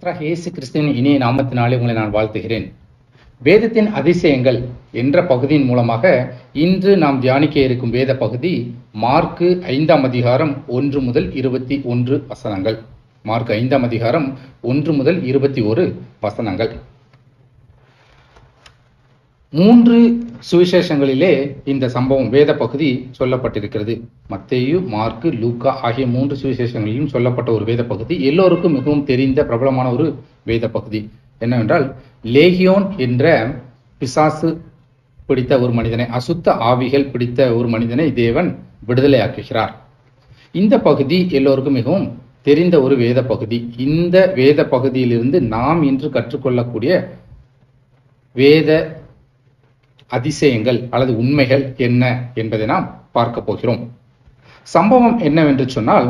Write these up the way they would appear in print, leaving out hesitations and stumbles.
கர்த்தராகிய இயேசு கிறிஸ்துவின் இனிய நாமத்தினாலே உங்களை நான் வாழ்த்துகிறேன். வேதத்தின் அதிசயங்கள் என்ற பகுதியின் மூலமாக இன்று நாம் தியானிக்க இருக்கும் வேத பகுதி மார்க்கு 5ஆம் அதிகாரம் 1 முதல் 21 வசனங்கள். மார்க்கு 5ஆம் அதிகாரம் 1 முதல் 21 வசனங்கள். 3 சுவிசேஷங்களிலே இந்த சம்பவம் வேத பகுதி சொல்லப்பட்டிருக்கிறது. மத்தேயு, மார்க்கு, லூக்கா ஆகிய 3 சுவிசேஷங்களிலும் சொல்லப்பட்ட ஒரு வேத பகுதி. எல்லோருக்கும் மிகவும் தெரிந்த பிரபலமான ஒரு வேத பகுதி என்னவென்றால், லேகியோன் என்ற பிசாசு பிடித்த ஒரு மனிதனை, அசுத்த ஆவிகள் பிடித்த ஒரு மனிதனை தேவன் விடுதலையாக்குகிறார். இந்த பகுதி எல்லோருக்கும் மிகவும் தெரிந்த ஒரு வேத பகுதி. இந்த வேத பகுதியிலிருந்து நாம் இன்று கற்றுக்கொள்ளக்கூடிய வேத அதிசயங்கள் அல்லது உண்மைகள் என்ன என்பதை நாம் பார்க்க போகிறோம். சம்பவம் என்னவென்று சொன்னால்,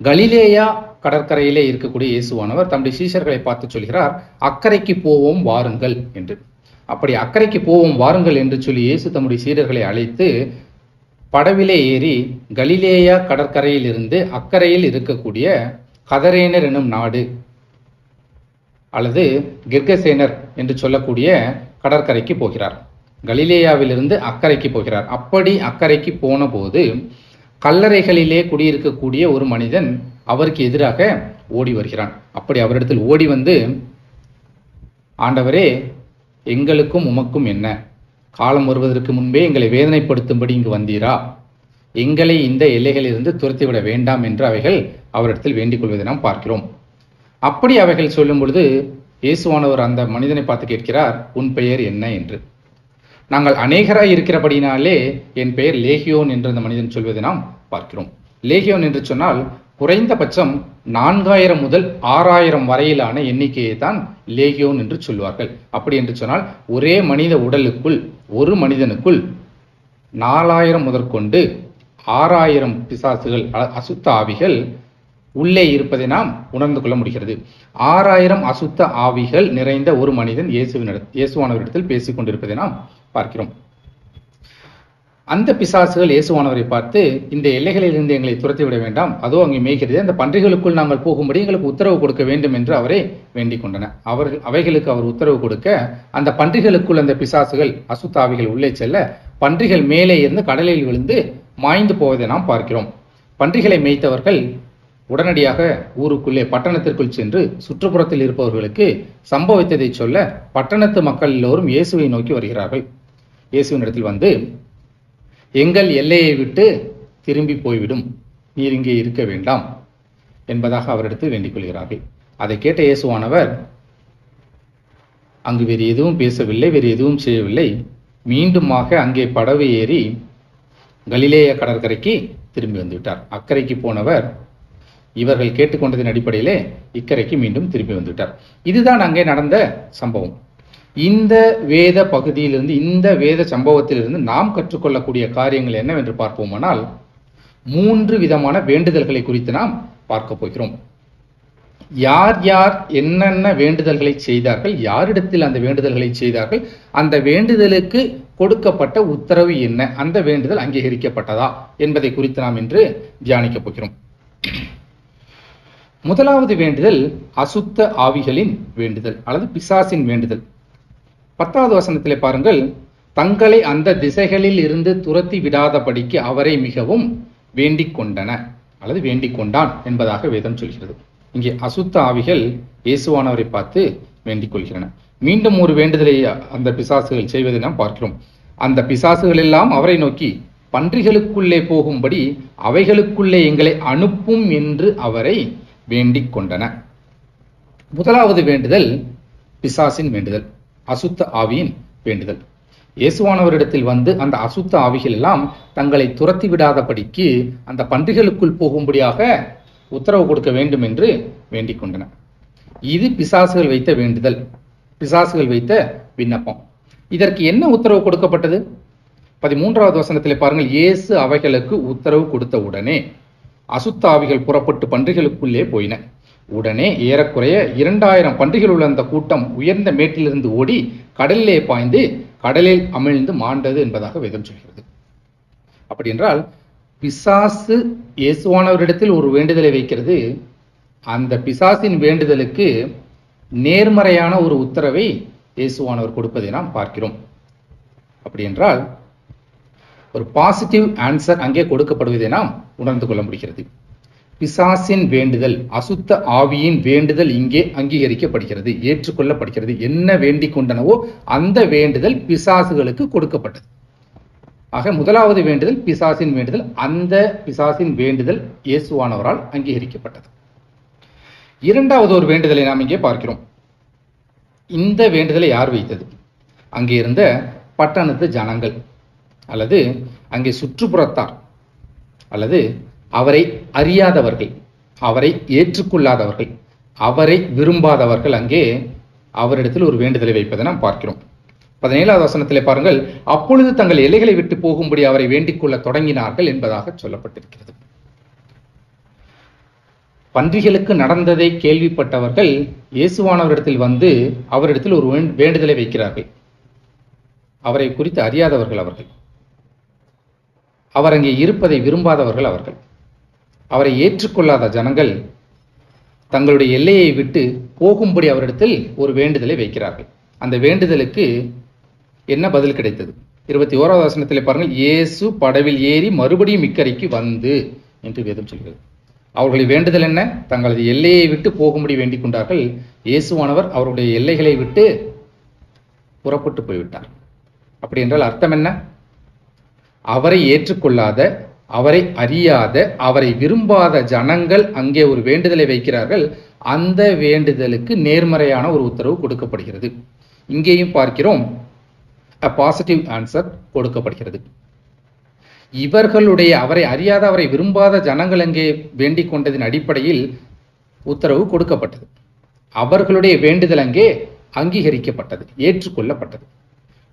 கலிலேயா கடற்கரையிலே இருக்கக்கூடிய இயேசுவானவர் தம்முடைய சீஷர்களை பார்த்து சொல்கிறார், அக்கறைக்கு போவோம் வாருங்கள் என்று. அப்படி அக்கறைக்கு போவோம் வாருங்கள் என்று சொல்லி இயேசு தம்முடைய சீடர்களை அழைத்து படவிலே ஏறி கலிலேயா கடற்கரையில் இருந்து அக்கறையில் இருக்கக்கூடிய கதரேனர் என்னும் நாடு அல்லது கெர்கசேனர் என்று சொல்லக்கூடிய கடற்கரைக்கு போகிறார். கலிலேயாவிலிருந்து அக்கறைக்கு போகிறார். அப்படி அக்கறைக்கு போன போது கல்லறைகளிலே குடியிருக்கக்கூடிய ஒரு மனிதன் அவருக்கு எதிராக ஓடி வருகிறான். அப்படி அவரிடத்தில் ஓடி வந்து, ஆண்டவரே, எங்களுக்கும் உமக்கும் என்ன? காலம் வருவதற்கு முன்பே எங்களை வேதனைப்படுத்தும்படி இங்கு வந்தீரா? எங்களை இந்த எல்லைகளிலிருந்து துரத்திவிட வேண்டாம் என்று அவைகள் அவரிடத்தில் வேண்டிக் கொள்வதை நாம் பார்க்கிறோம். அப்படி அவைகள் சொல்லும் பொழுது இயேசுவானவர் அந்த மனிதனை பார்த்து கேட்கிறார், உன் பெயர் என்ன என்று. நாங்கள் அநேகராய் இருக்கிறபடினாலே என் பெயர் லேகியோன் என்று அந்த மனிதன் சொல்வதை நாம் பார்க்கிறோம். லேகியோன் என்று சொன்னால் குறைந்தபட்சம் 4000 முதல் 6000 வரையிலான எண்ணிக்கையை தான் லேகியோன் என்று சொல்வார்கள். அப்படி என்று சொன்னால் ஒரே மனித உடலுக்குள் ஒரு மனிதனுக்குள் 4000 முதற்கொண்டு 6000 பிசாசுகள், அசுத்த ஆவிகள் உள்ளே இருப்பதை நாம் உணர்ந்து கொள்ள முடிகிறது. 6000 அசுத்த ஆவிகள் நிறைந்த ஒரு மனிதன் இயேசுவானவரிடத்தில் பேசிக் கொண்டிருப்பதை நாம் பார்க்கிறோம். அந்த பிசாசுகள் இயேசுவானவரை பார்த்து, இந்த எல்லைகளில் இருந்து எங்களை துரத்தி விட வேண்டாம், அதோ அங்கே மேய்கிறது, அந்த பன்றிகளுக்குள் நாங்கள் போகும்படி எங்களுக்கு உத்தரவு கொடுக்க வேண்டும் என்று அவரை வேண்டிக் கொண்டன. அவைகளுக்கு அவர் உத்தரவு கொடுக்க அந்த பன்றிகளுக்குள் அந்த பிசாசுகள், அசுத்த ஆவிகள் உள்ளே செல்ல பன்றிகள் மேலே இருந்து கடலில் விழுந்து மாய்ந்து போவதை நாம் பார்க்கிறோம். பன்றிகளை மேய்த்தவர்கள் உடனடியாக ஊருக்குள்ளே பட்டணத்திற்குள் சென்று சுற்றுப்புறத்தில் இருப்பவர்களுக்கு சம்பவித்ததை சொல்ல பட்டணத்து மக்கள் எல்லோரும் இயேசுவை நோக்கி வருகிறார்கள். இயேசுவின் இடத்தில் வந்து, எங்கள் எல்லையை விட்டு திரும்பி போய்விடும், நீர் இங்கே இருக்க வேண்டாம் என்பதாக அவரிடத்தில் வேண்டிக் கொள்கிறார்கள். அதை கேட்ட இயேசுவானவர் அங்கு வேறு எதுவும் பேசவில்லை, வேறு எதுவும் செய்யவில்லை. மீண்டுமாக அங்கே படகு ஏறி கலிலேயா கடற்கரைக்கு திரும்பி வந்துவிட்டார். அக்கறைக்கு போனவர் இவர்கள் கேட்டுக்கொண்டதின் அடிப்படையிலே இக்கரைக்கு மீண்டும் திரும்பி வந்துவிட்டார். இதுதான் அங்கே நடந்த சம்பவம். இந்த வேத பகுதியிலிருந்து, இந்த வேத சம்பவத்திலிருந்து நாம் கற்றுக்கொள்ளக்கூடிய காரியங்கள் என்னவென்று பார்ப்போமானால், 3 விதமான வேண்டுதல்களை குறித்து நாம் பார்க்க போகிறோம். யார் யார் என்னென்ன வேண்டுதல்களை செய்தார்கள், யாரிடத்தில் அந்த வேண்டுதல்களை செய்தார்கள், அந்த வேண்டுதலுக்கு கொடுக்கப்பட்ட உத்தரவு என்ன, அந்த வேண்டுதல் அங்கீகரிக்கப்பட்டதா என்பதை குறித்து நாம் இன்று தியானிக்க போகிறோம். முதலாவது வேண்டுதல் அசுத்த ஆவிகளின் வேண்டுதல் அல்லது பிசாசின் வேண்டுதல். 10வது வசனத்திலே பாருங்கள், தங்களை அந்த திசைகளில் இருந்து துரத்தி விடாதபடிக்கு அவரை மிகவும் வேண்டிக் கொண்டன அல்லது வேண்டிக் கொண்டான் என்பதாக வேதம் சொல்கிறது. இங்கே அசுத்த ஆவிகள் இயேசுவானவரை பார்த்து வேண்டிக் கொள்கிறன. மீண்டும் ஒரு வேண்டுதலை அந்த பிசாசுகள் செய்வதை நாம் பார்க்கிறோம். அந்த பிசாசுகள் எல்லாம் அவரை நோக்கி, பன்றிகளுக்குள்ளே போகும்படி அவைகளுக்குள்ளே எங்களை அனுப்பும் என்று அவரை வேண்டிக் கொண்டன. முதலாவது வேண்டுதல் பிசாசின் வேண்டுதல், அசுத்த ஆவியின் வேண்டுதல். இயேசுவானவரிடத்தில் வந்து அந்த அசுத்த ஆவிகள் எல்லாம் தங்களை துரத்தி விடாதபடிக்கு அந்த பன்றிகளுக்குள் போகும்படியாக உத்தரவு கொடுக்க வேண்டும் என்று வேண்டிக் கொண்டன. இது பிசாசுகள் வைத்த வேண்டுதல், பிசாசுகள் வைத்த விண்ணப்பம். இதற்கு என்ன உத்தரவு கொடுக்கப்பட்டது? 13வது வசனத்திலே பாருங்கள், இயேசு அவைகளுக்கு உத்தரவு கொடுத்த உடனே அசுத்த ஆவிகள் புறப்பட்டு பன்றிகளுக்குள்ளே போயின. உடனே ஏறக்குறைய 2000 பன்றிகள் உள்ள அந்த கூட்டம் உயர்ந்த மேட்டிலிருந்து ஓடி கடலிலே பாய்ந்து கடலில் அமிழ்ந்து மாண்டது என்பதாக வேதம் சொல்கிறது. அப்படி என்றால் பிசாசு இயேசுவானவரிடத்தில் ஒரு வேண்டுதலை வைக்கிறது, அந்த பிசாசின் வேண்டுதலுக்கு நேர்மறையான ஒரு உத்தரவை இயேசுவானவர் கொடுப்பதை நாம் பார்க்கிறோம். அப்படி என்றால் ஒரு பாசிட்டிவ் ஆன்சர் அங்கே கொடுக்கப்படுவதை நாம் உணர்ந்து கொள்ள முடிகிறது. பிசாசின் வேண்டுதல், அசுத்த ஆவியின் வேண்டுதல் இங்கே அங்கீகரிக்கப்படுகிறது, ஏற்றுக்கொள்ளப்படுகிறது. என்ன வேண்டிக் கொண்டனவோ அந்த வேண்டுதல் பிசாசுகளுக்கு கொடுக்கப்பட்டது. ஆக முதலாவது வேண்டுதல் பிசாசின் வேண்டுதல், அந்த பிசாசின் வேண்டுதல் இயேசுவானவரால் அங்கீகரிக்கப்பட்டது. இரண்டாவது ஒரு வேண்டுதலை நாம் இங்கே பார்க்கிறோம். இந்த வேண்டுதலை யார் வைத்தது? அங்கே இருந்த பட்டணத்து ஜனங்கள், அல்லது அங்கே சுற்றுப்புறத்தார், அல்லது அவரை அறியாதவர்கள், அவரை ஏற்றுக்கொள்ளாதவர்கள், அவரை விரும்பாதவர்கள் அங்கே அவரிடத்தில் ஒரு வேண்டுதலை வைப்பதை நாம் பார்க்கிறோம். 17வது வசனத்திலே பாருங்கள், அப்பொழுது தங்கள் எல்லைகளை விட்டு போகும்படி அவரை வேண்டிக் கொள்ள தொடங்கினார்கள் என்பதாக சொல்லப்பட்டிருக்கிறது. பன்றிகளுக்கு நடந்ததை கேள்விப்பட்டவர்கள் இயேசுவானவரிடத்தில் வந்து அவரிடத்தில் ஒரு வேண்டுதலை வைக்கிறார்கள். அவரை குறித்து அறியாதவர்கள் அவர்கள், அவர் அங்கே இருப்பதை விரும்பாதவர்கள் அவர்கள், அவரை ஏற்றுக்கொள்ளாத ஜனங்கள் தங்களுடைய எல்லையை விட்டு போகும்படி அவரிடத்தில் ஒரு வேண்டுதலை வைக்கிறார்கள். அந்த வேண்டுதலுக்கு என்ன பதில் கிடைத்தது? 21வது வசனத்தில் பாருங்கள், இயேசு படவில் ஏறி மறுபடியும் இக்கரைக்கு வந்து என்று வேதம் சொல்கிறது. அவர்களுடைய வேண்டுதல் என்ன? தங்களது எல்லையை விட்டு போகும்படி வேண்டிக் கொண்டார்கள். இயேசுவானவர் அவருடைய எல்லைகளை விட்டு புறப்பட்டு போய்விட்டார். அப்படி என்றால் அர்த்தம் என்ன? அவரை ஏற்றுக்கொள்ளாத, அவரை அறியாத, அவரை விரும்பாத ஜனங்கள் அங்கே ஒரு வேண்டுதலை வைக்கிறார்கள். அந்த வேண்டுதலுக்கு நேர்மறையான ஒரு உத்தரவு கொடுக்கப்படுகிறது. இங்கேயும் பார்க்கிறோம், பாசிட்டிவ் ஆன்சர் கொடுக்கப்படுகிறது. இவர்களுடைய அவரை அறியாத, அவரை விரும்பாத ஜனங்கள் அங்கே வேண்டிக் கொண்டதின் அடிப்படையில் உத்தரவு கொடுக்கப்பட்டது. அவர்களுடைய வேண்டுதல் அங்கே அங்கீகரிக்கப்பட்டது, ஏற்றுக்கொள்ளப்பட்டது.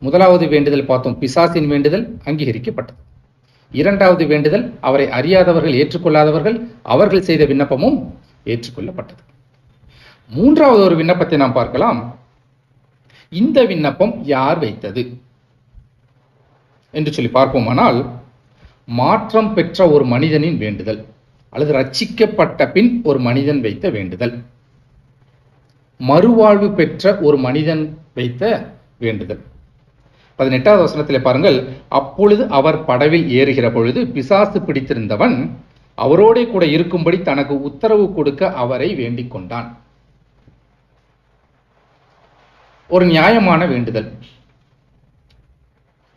முதலாவது வேண்டுதல் பார்த்தோம், பிசாசின் வேண்டுதல் அங்கீகரிக்கப்பட்டது. இரண்டாவது வேண்டுதல், அவரை அறியாதவர்கள், ஏற்றுக்கொள்ளாதவர்கள், அவர்கள் செய்த விண்ணப்பமும் ஏற்றுக்கொள்ளப்பட்டது. மூன்றாவது ஒரு விண்ணப்பத்தை நாம் பார்க்கலாம். இந்த விண்ணப்பம் யார் வைத்தது என்று சொல்லி பார்ப்போமானால், மாற்றம் பெற்ற ஒரு மனிதனின் வேண்டுதல், அல்லது ரட்சிக்கப்பட்ட பின் ஒரு மனிதன் வைத்த வேண்டுதல், மறுவாழ்வு பெற்ற ஒரு மனிதன் வைத்த வேண்டுதல். 18வது வசனத்தில் பாருங்கள், அப்பொழுது அவர் படவில் ஏறுகிற பொழுது பிசாசு பிடித்திருந்தவன் அவரோட கூட இருக்கும்படி தனக்கு உத்தரவு கொடுக்க அவரை வேண்டிக் கொண்டான். ஒரு நியாயமான வேண்டுதல்.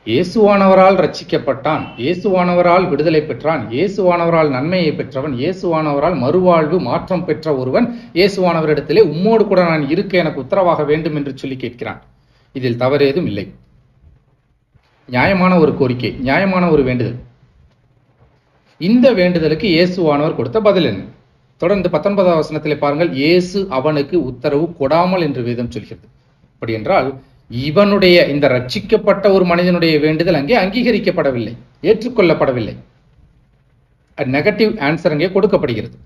இயேசுவானவரால் ரட்சிக்கப்பட்டான், இயேசுவானவரால் விடுதலை பெற்றான், இயேசுவானவரால் நன்மையை பெற்றவன், இயேசுவானவரால் மறுவாழ்வு மாற்றம் பெற்ற ஒருவன் இயேசுவானவரிடத்திலே உம்மோடு கூட நான் இருக்க எனக்கு உத்தரவாக வேண்டும் என்று சொல்லி கேட்கிறான். இதில் தவறு ஏதும் இல்லை. நியாயமான ஒரு கோரிக்கை, நியாயமான ஒரு வேண்டுதல். இந்த வேண்டுதலுக்கு இயேசுவானவர் கொடுத்த பதில் என்ன? தொடர்ந்து 19வது வசனத்திலே பாருங்கள், இயேசு அவனுக்கு உத்தரவு கொடாமல் என்று வேதம் சொல்கிறது. அப்படி என்றால் இவனுடைய இந்த ரட்சிக்கப்பட்ட ஒரு மனிதனுடைய வேண்டுதல் அங்கே அங்கீகரிக்கப்படவில்லை, ஏற்றுக்கொள்ளப்படவில்லை. நெகட்டிவ் ஆன்சர் அங்கே கொடுக்கப்படுகிறது.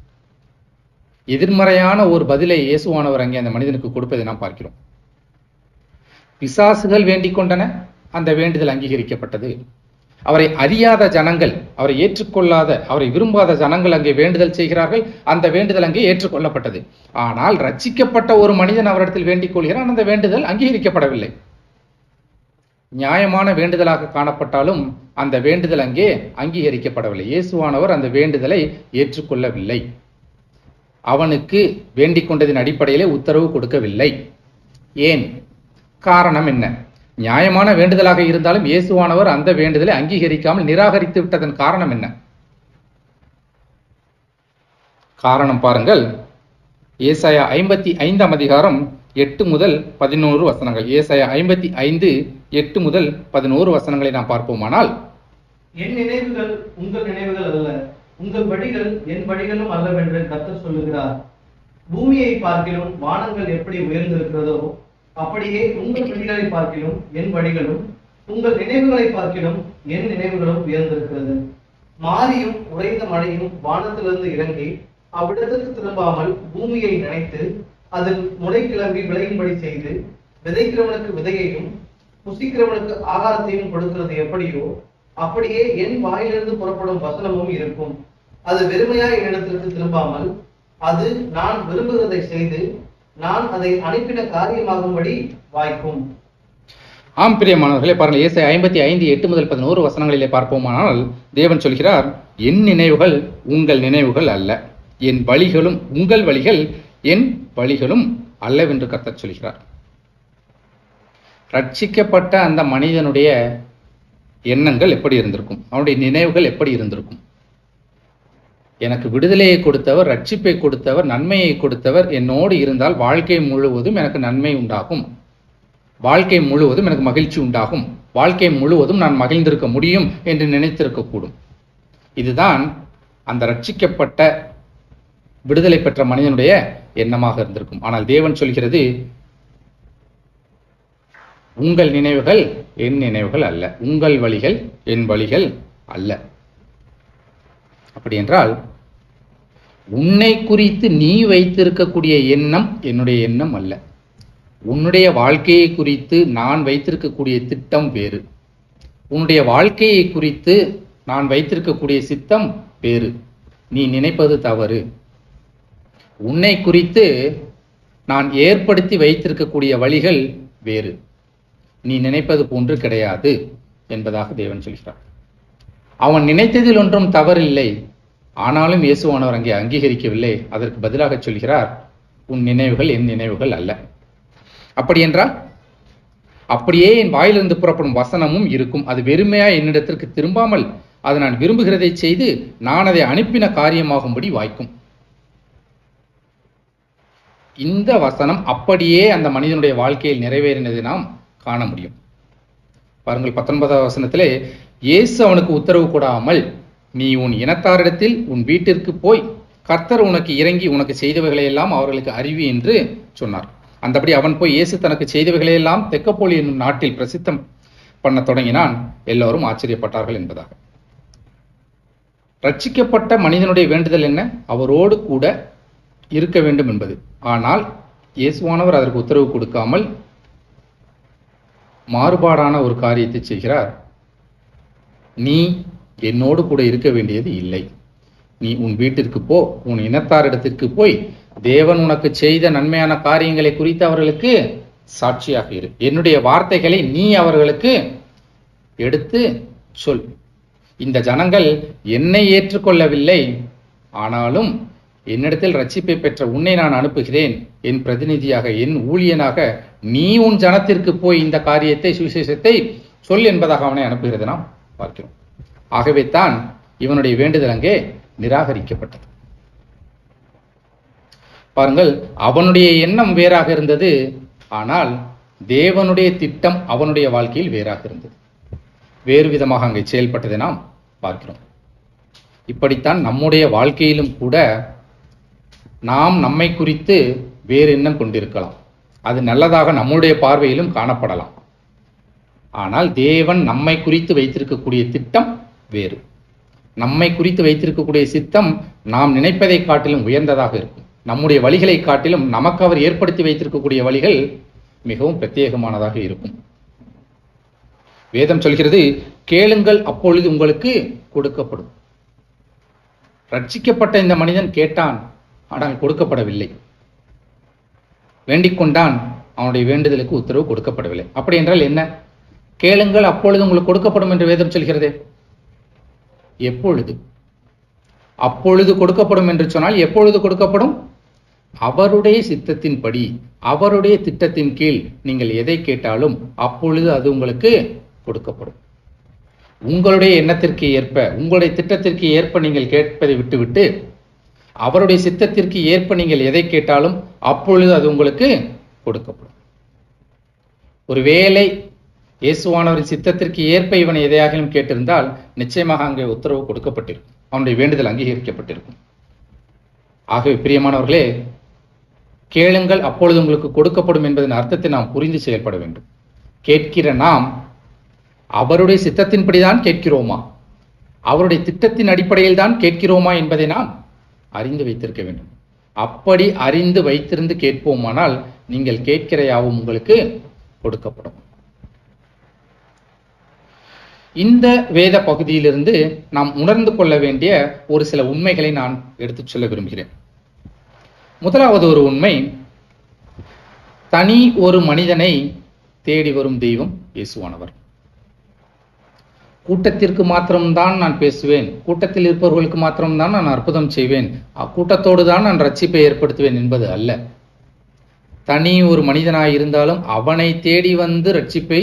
எதிர்மறையான ஒரு பதிலை இயேசுவானவர் அங்கே அந்த மனிதனுக்கு கொடுப்பதை நாம் பார்க்கிறோம். பிசாசுகள் வேண்டிக் கொண்டன, அந்த வேண்டுதல் அங்கீகரிக்கப்பட்டது. அவரை அறியாத ஜனங்கள், அவரை ஏற்றுக்கொள்ளாத, அவரை விரும்பாத ஜனங்கள் அங்கே வேண்டுதல் செய்கிறார்கள், அந்த வேண்டுதல் அங்கே ஏற்றுக்கொள்ளப்பட்டது. ஆனால் ரட்சிக்கப்பட்ட ஒரு மனிதன் அவரிடத்தில் வேண்டிக் கொள்கிறான், அந்த வேண்டுதல் அங்கீகரிக்கப்படவில்லை. நியாயமான வேண்டுதலாக காணப்பட்டாலும் அந்த வேண்டுதல் அங்கே அங்கீகரிக்கப்படவில்லை. இயேசுவானவர் அந்த வேண்டுதலை ஏற்றுக்கொள்ளவில்லை. அவனுக்கு வேண்டிக் கொண்டதின் அடிப்படையிலே உத்தரவு கொடுக்கவில்லை. ஏன்? காரணம் என்ன? நியாயமான வேண்டுதலாக இருந்தாலும் இயேசுவானவர் அந்த வேண்டுதலை அங்கீகரிக்காமல் நிராகரித்து விட்டதன் காரணம் என்ன? காரணம் பாருங்கள், ஏசாயா 55ஆம் அதிகாரம் 8 முதல் 11 வசனங்கள். ஏசாயா 55 8 முதல் 11 வசனங்களை நாம் பார்ப்போமானால், என் நினைவுகள் உங்கள் நினைவுகள் அல்ல, உங்கள் வழிகள் என் வழிகளும் அல்லவென்று கர்த்தர் சொல்லுகிறார். பூமியை பார்க்கிலும் வானங்கள் எப்படி உயர்ந்திருக்கிறதோ அப்படியே உங்கள் வழிகளை பார்க்கிலும் என் வழிகளும், உங்கள் நினைவுகளை பார்க்கிலும் என் நினைவுகளும் உயர்ந்திருக்கிறது. மாரியும் உறைந்த மழையும் வானத்திலிருந்து இறங்கி அவ்விடத்துக்கு திரும்பாமல் பூமியை நினைத்து அதில் முளை கிளம்பி விளையும்படி செய்து விதைக்கிறவனுக்கு விதையையும் புசிக்கிறவனுக்கு ஆகாரத்தையும் கொடுக்கிறது எப்படியோ அப்படியே என் வாயிலிருந்து புறப்படும் வசனமும் இருக்கும். அது வெறுமையாய் என்னிடத்திற்கு திரும்பாமல் அது நான் விரும்புகிறதை செய்து நான் அதை அனுப்பின காரியமாகும்படி வாய்க்கும். ஆம் பிரியமானவர்களே, பாருங்கள், ஏசாயா 55 8 முதல் 11 வசனங்களிலே பார்ப்போமானால் தேவன் சொல்கிறார், என் நினைவுகள் உங்கள் நினைவுகள் அல்ல, என் வழிகளும் உங்கள் வழிகள் என் வழிகளும் அல்லவென்று கர்த்தர் சொல்கிறார். ரட்சிக்கப்பட்ட அந்த மனிதனுடைய எண்ணங்கள் எப்படி இருந்திருக்கும்? அவனுடைய நினைவுகள் எப்படி இருந்திருக்கும்? எனக்கு விடுதலையை கொடுத்தவர், ரட்சிப்பை கொடுத்தவர், நன்மையை கொடுத்தவர் என்னோடு இருந்தால் வாழ்க்கை முழுவதும் எனக்கு நன்மை உண்டாகும், வாழ்க்கை முழுவதும் எனக்கு மகிழ்ச்சி உண்டாகும், வாழ்க்கை முழுவதும் நான் மகிழ்ந்திருக்க முடியும் என்று நினைத்திருக்கக்கூடும். இதுதான் அந்த ரட்சிக்கப்பட்ட விடுதலை பெற்ற மனிதனுடைய எண்ணமாக இருந்திருக்கும். ஆனால் தேவன் சொல்கிறது, உங்கள் நினைவுகள் என் நினைவுகள் அல்ல, உங்கள் வழிகள் என் வழிகள் அல்ல. அப்படி என்றால் உன்னை குறித்து நீ வைத்திருக்கக்கூடிய எண்ணம் என்னுடைய எண்ணம் அல்ல. உன்னுடைய வாழ்க்கையை குறித்து நான் வைத்திருக்கக்கூடிய திட்டம் வேறு. உன்னுடைய வாழ்க்கையை குறித்து நான் வைத்திருக்கக்கூடிய சித்தம் வேறு. நீ நினைப்பது தவறு. உன்னை குறித்து நான் ஏற்படுத்தி வைத்திருக்கக்கூடிய வழிகள் வேறு. நீ நினைப்பது போன்று கிடையாது என்பதாக தேவன் சொல்கிறார். அவன் நினைத்ததில் ஒன்றும் தவறில்லை, ஆனாலும் இயேசுவானவர் அங்கே அங்கீகரிக்கவில்லை. அதற்கு பதிலாக சொல்கிறார், உன் நினைவுகள் என் நினைவுகள் அல்ல. அப்படி என்றால் அப்படியே என் வாயிலிருந்து புறப்படும் வசனமும் இருக்கும், அது வெறுமையா என்னிடத்திற்கு திரும்பாமல் அது நான் விரும்புகிறதை செய்து நான் அதை அனுப்பின காரியமாகும்படி வாய்க்கும். இந்த வசனம் அப்படியே அந்த மனிதனுடைய வாழ்க்கையில் நிறைவேறினதை நாம் காண முடியும். பாருங்கள், 19வது வசனத்திலே, இயேசு அவனுக்கு உத்தரவு கொடாமல் நீ உன் இனத்தாரிடத்தில் உன் வீட்டிற்கு போய் கர்த்தர் உனக்கு இறங்கி உனக்கு செய்தவைகளை எல்லாம் அவர்களுக்கு அறிவி என்று சொன்னார். அந்தபடி அவன் போய் இயேசு தனக்கு செய்தவைகளையெல்லாம் தெக்கப்போலி என்னும் நாட்டில் பிரசித்தம் பண்ண தொடங்கினான். எல்லோரும் ஆச்சரியப்பட்டார்கள் என்பதாக. ரட்சிக்கப்பட்ட மனிதனுடைய வேண்டுதல் என்ன? அவரோடு கூட இருக்க வேண்டும் என்பது. ஆனால் இயேசுவானவர் அதற்கு உத்தரவு கொடுக்காமல் மாறுபாடான ஒரு காரியத்தை செய்கிறார். நீ என்னோடு கூட இருக்க வேண்டியது இல்லை, நீ உன் வீட்டிற்கு போ, உன் இனத்தாரிடத்திற்கு போய் தேவன் உனக்கு செய்த நன்மையான காரியங்களை குறித்து அவர்களுக்கு சாட்சியாக இரு. என்னுடைய வார்த்தைகளை நீ அவர்களுக்கு எடுத்து சொல். இந்த ஜனங்கள் என்னை ஏற்றுக்கொள்ளவில்லை, ஆனாலும் என்னிடத்தில் ரட்சிப்பை பெற்ற உன்னை நான் அனுப்புகிறேன், என் பிரதிநிதியாக, என் ஊழியனாக நீ உன் ஜனத்திற்கு போய் இந்த காரியத்தை, சுவிசேஷத்தை சொல் என்பதாக அவனை அனுப்புகிறது நாம் பார்க்கிறோம். ஆகவே தான் இவனுடைய வேண்டுதல் அங்கே நிராகரிக்கப்பட்டது. பாருங்கள், அவனுடைய எண்ணம் வேறாக இருந்தது, ஆனால் தேவனுடைய திட்டம் அவனுடைய வாழ்க்கையில் வேறாக இருந்தது. வேறு விதமாக அங்கே செயல்பட்டதை நாம் பார்க்கிறோம். இப்படித்தான் நம்முடைய வாழ்க்கையிலும் கூட நாம் நம்மை குறித்து வேறு எண்ணம் கொண்டிருக்கலாம். அது நல்லதாக நம்முடைய பார்வையிலும் காணப்படலாம். ஆனால் தேவன் நம்மை குறித்து வைத்திருக்கக்கூடிய திட்டம் வேறு. நம்மை குறித்து வைத்திருக்கக்கூடிய சித்தம் நாம் நினைப்பதை காட்டிலும் உயர்ந்ததாக இருக்கும். நம்முடைய வழிகளை காட்டிலும் நமக்கு அவர் ஏற்படுத்தி வைத்திருக்கக்கூடிய வழிகள் மிகவும் பிரத்யேகமானதாக இருக்கும். வேதம் சொல்கிறது, கேளுங்கள் அப்பொழுது உங்களுக்கு கொடுக்கப்படும். ரட்சிக்கப்பட்ட இந்த மனிதன் கேட்டான், ஆனால் கொடுக்கப்படவில்லை. வேண்டிக் கொண்டான், அவனுடைய வேண்டுதலுக்கு உத்தரவு கொடுக்கப்படவில்லை. அப்படி என்றால் என்ன? கேளுங்கள் அப்பொழுது உங்களுக்கு கொடுக்கப்படும் என்று வேதம் சொல்கிறது. எப்பொழுது? அப்பொழுது கொடுக்கப்படும் என்று சொன்னால் எப்பொழுது கொடுக்கப்படும்? அவருடைய சித்தத்தின்படி, அவருடைய திட்டத்தின் கீழ் நீங்கள் எதை கேட்டாலும் அப்பொழுது அது உங்களுக்கு கொடுக்கப்படும். உங்களுடைய எண்ணத்திற்கு ஏற்ப, உங்களுடைய திட்டத்திற்கு ஏற்ப நீங்கள் கேட்பதை விட்டுவிட்டு அவருடைய சித்தத்திற்கு ஏற்ப நீங்கள் எதை கேட்டாலும் அப்பொழுது அது உங்களுக்கு கொடுக்கப்படும். ஒருவேளை இயேசுவானவரின் சித்தத்திற்கு ஏற்ப இவன் எதையாகவும் கேட்டிருந்தால் நிச்சயமாக அங்கே உத்தரவு கொடுக்கப்பட்டிருக்கும், அவனுடைய வேண்டுதல் அங்கீகரிக்கப்பட்டிருக்கும். ஆகவே பிரியமானவர்களே, கேளுங்கள் அப்பொழுது உங்களுக்கு கொடுக்கப்படும் என்பதன் அர்த்தத்தை நாம் புரிந்து செயல்பட வேண்டும். கேட்கிற நாம் அவருடைய சித்தத்தின்படிதான் கேட்கிறோமா, அவருடைய திட்டத்தின் அடிப்படையில் தான் கேட்கிறோமா என்பதை நாம் அறிந்து வைத்திருக்க வேண்டும். அப்படி அறிந்து வைத்திருந்து கேட்போமானால் நீங்கள் கேட்கிற யாவும் உங்களுக்கு கொடுக்கப்படும். இந்த வேத பகுதியிலிருந்து நாம் உணர்ந்து கொள்ள வேண்டிய ஒரு சில உண்மைகளை நான் எடுத்துச் சொல்ல விரும்புகிறேன். முதலாவது ஒரு உண்மை, தனி ஒரு மனிதனை தேடி வரும் தெய்வம் இயேசுவானவர். கூட்டத்திற்கு மாத்திரம்தான் நான் பேசுவேன், கூட்டத்தில் இருப்பவர்களுக்கு மாத்திரம்தான் நான் அற்புதம் செய்வேன், கூட்டத்தோடு தான் நான் ரட்சிப்பை ஏற்படுத்துவேன் என்பது அல்ல. தனி ஒரு மனிதனாய் இருந்தாலும் அவனை தேடி வந்து ரட்சிப்பை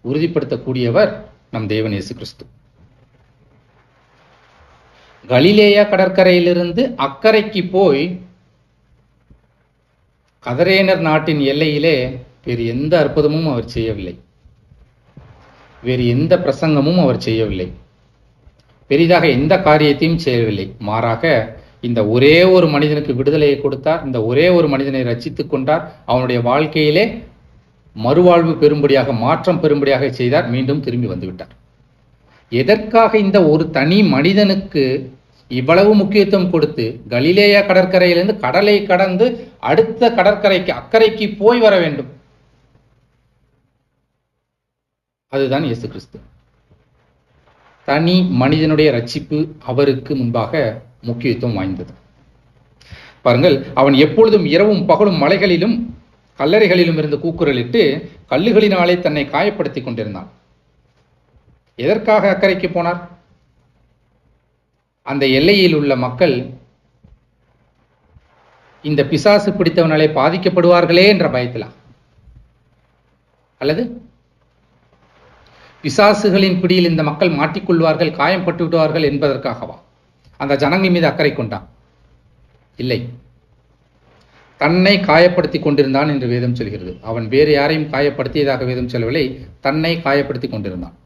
உறுதிப்படுத்தக்கூடியவர் நம் தேவன் இயேசு கிறிஸ்து. கலிலேயா கடற்கரையிலிருந்து அக்கறைக்கு போய் கதரேனர் நாட்டின் எல்லையிலே வேறு எந்த அற்புதமும் அவர் செய்யவில்லை, வேறு எந்த பிரசங்கமும் அவர் செய்யவில்லை, பெரிதாக எந்த காரியத்தையும் செய்யவில்லை. மாறாக இந்த ஒரே ஒரு மனிதனுக்கு விடுதலையை கொடுத்தார், இந்த ஒரே ஒரு மனிதனை ரட்சித்துக் கொண்டார், அவனுடைய வாழ்க்கையிலே மறுவாழ்வு பெறும்படியாக, மாற்றம் பெறும்படியாக செய்தார், மீண்டும் திரும்பி வந்துவிட்டார். எதற்காக இந்த ஒரு தனி மனிதனுக்கு இவ்வளவு முக்கியத்துவம் கொடுத்து கலிலேயா கடற்கரையிலிருந்து கடலை கடந்து அடுத்த கடற்கரைக்கு அக்கறைக்கு போய் வர வேண்டும்? அதுதான் இயேசு கிறிஸ்து. தனி மனிதனுடைய ரட்சிப்பு அவருக்கு முன்பாக முக்கியத்துவம் வாய்ந்தது. பாருங்கள், அவன் எப்பொழுதும் இரவும் பகலும் மலைகளிலும் கல்லறைகளிலும் இருந்து கூக்குரலிட்டு கல்லுகளினாலே தன்னை காயப்படுத்தி கொண்டிருந்தான். எதற்காக அக்கறைக்கு போனார்? அந்த எல்லையில் உள்ள மக்கள் இந்த பிசாசு பிடித்தவனாலே பாதிக்கப்படுவார்களே என்ற பயத்திலா, அல்லது பிசாசுகளின் பிடியில் இந்த மக்கள் மாட்டிக்கொள்வார்கள், காயம்பட்டு விடுவார்கள் என்பதற்காகவா அந்த ஜனங்கள் மீது அக்கறை கொண்டான்? இல்லை, தன்னை காயப்படுத்தி கொண்டிருந்தான் என்று வேதம் சொல்கிறது. அவன் வேறு யாரையும் காயப்படுத்தியதாக வேதம் சொல்லவில்லை, தன்னை காயப்படுத்தி கொண்டிருந்தான்.